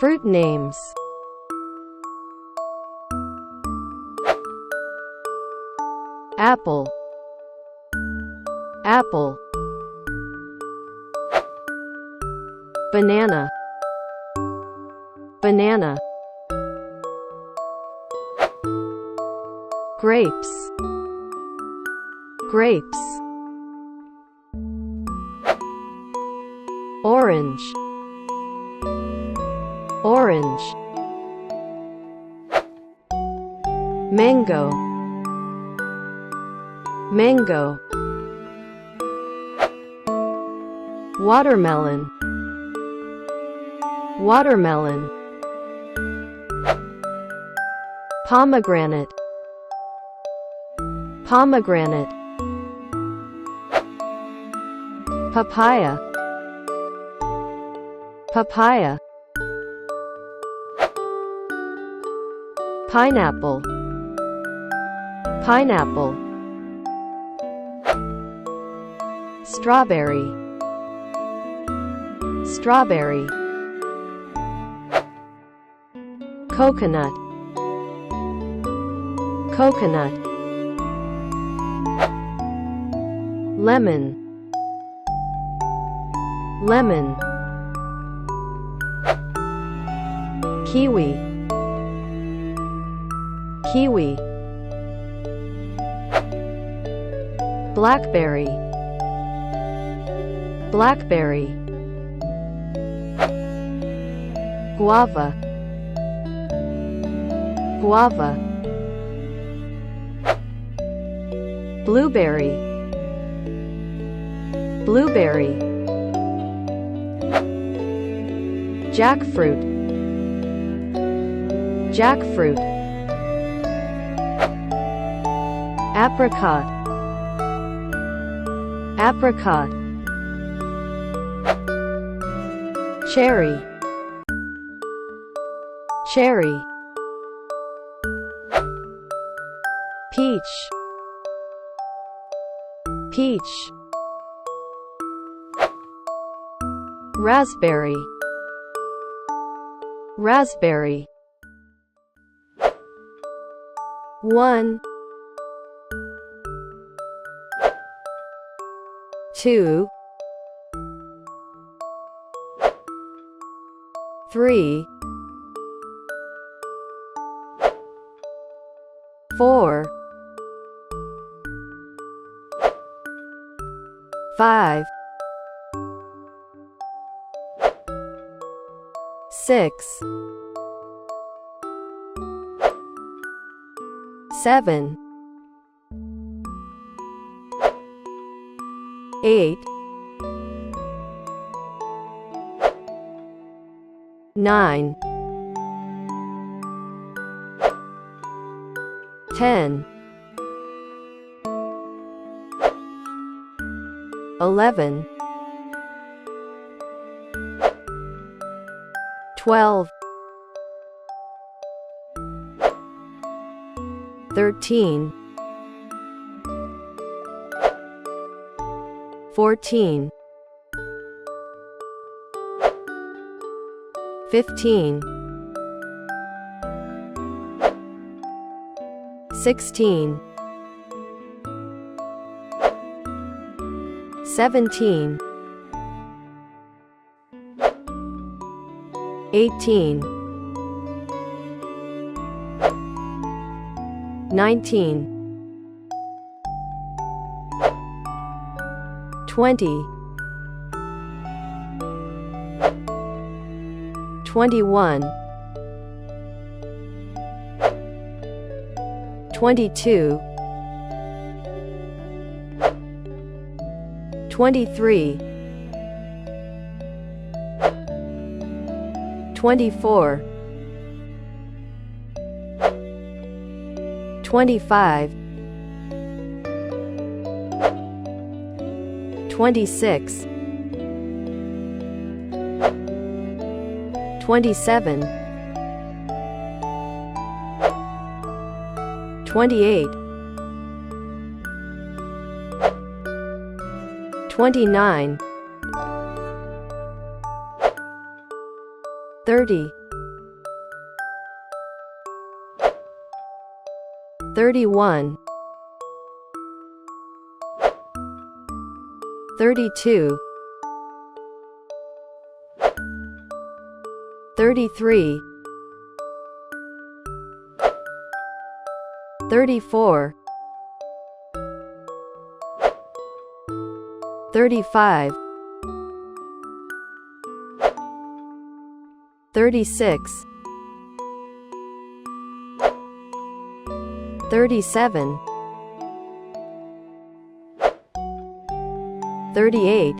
Fruit names. Apple, apple. Banana, banana. Grapes, grapes. Orange, orange. Mango, mango. Watermelon, watermelon. Pomegranate, pomegranate. Papaya, papaya. Pineapple, pineapple. Strawberry, strawberry. Coconut, coconut. Lemon, lemon. Kiwi, kiwi. Blackberry, blackberry. Guava, guava. Blueberry, blueberry. Jackfruit, jackfruit. Apricot, apricot. Cherry, cherry. Peach, peach. Raspberry, raspberry. 1, 2, 3, 4, 5, 6, 7, 8, 9, 10, 11, 12, 13, 14, 15, 16, 17, 18, 19, 20, 21, 22, 23, 24, 25, 26, 27, 28, 29, 30, 31, 32, 33, 34, 35, 36, 37, 38,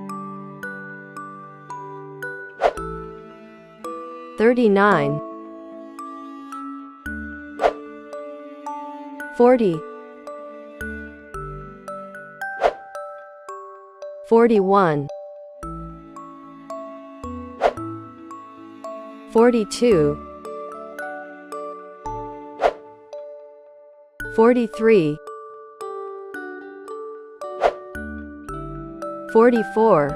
39, 40, 41, 42, 43, 44,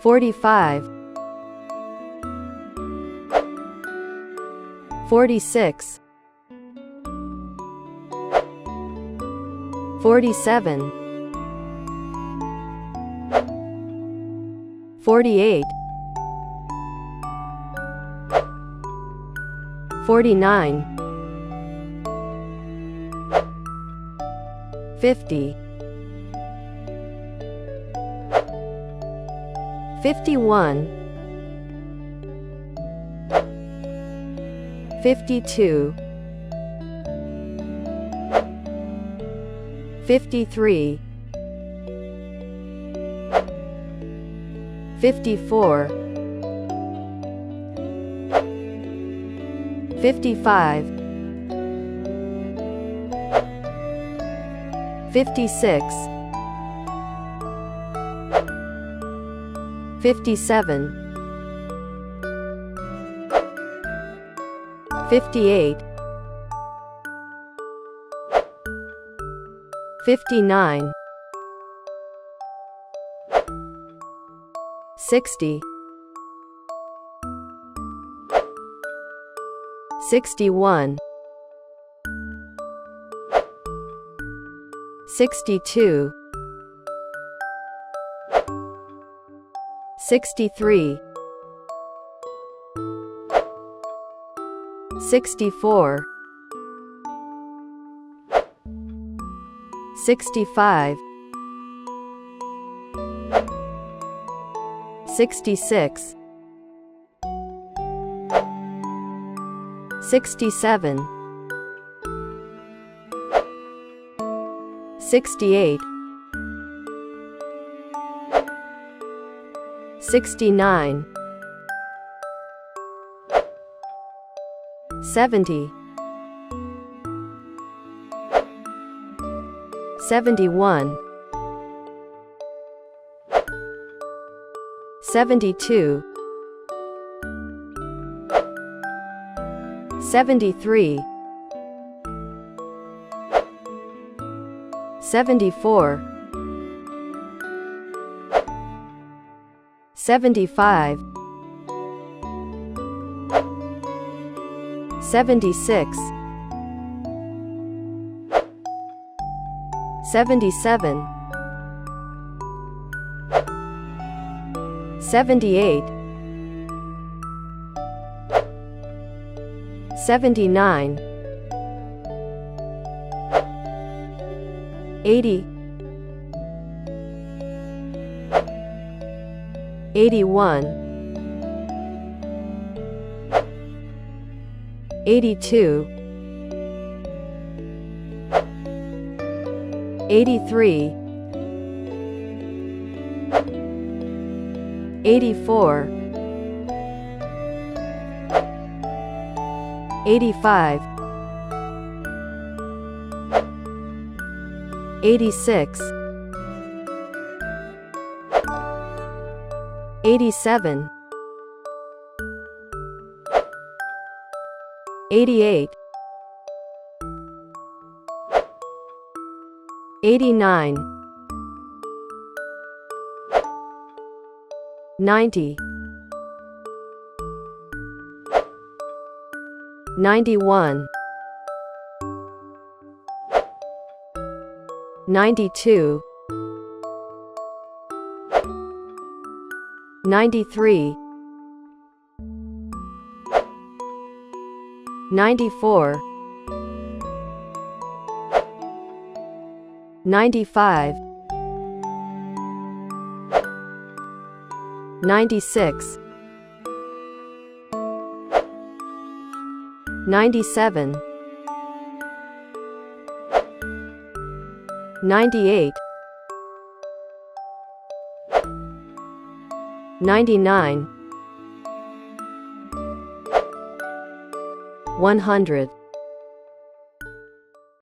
45, 46, 47, 48, 49, 50, 51, 52, 53, 54, 55, 56, 57, 58, 59, 60, 61, 62, 63, 64, 65, 66, 67, 68, 69, 70, 71, 72, 73, 74, 75, 76, 77, 78, 79, 80, 81, 82, 83, 84, 85, 86, 87, 88, 89, 90, 91, 92, 93, 94, 95, 96, 97, 98, 99, 100.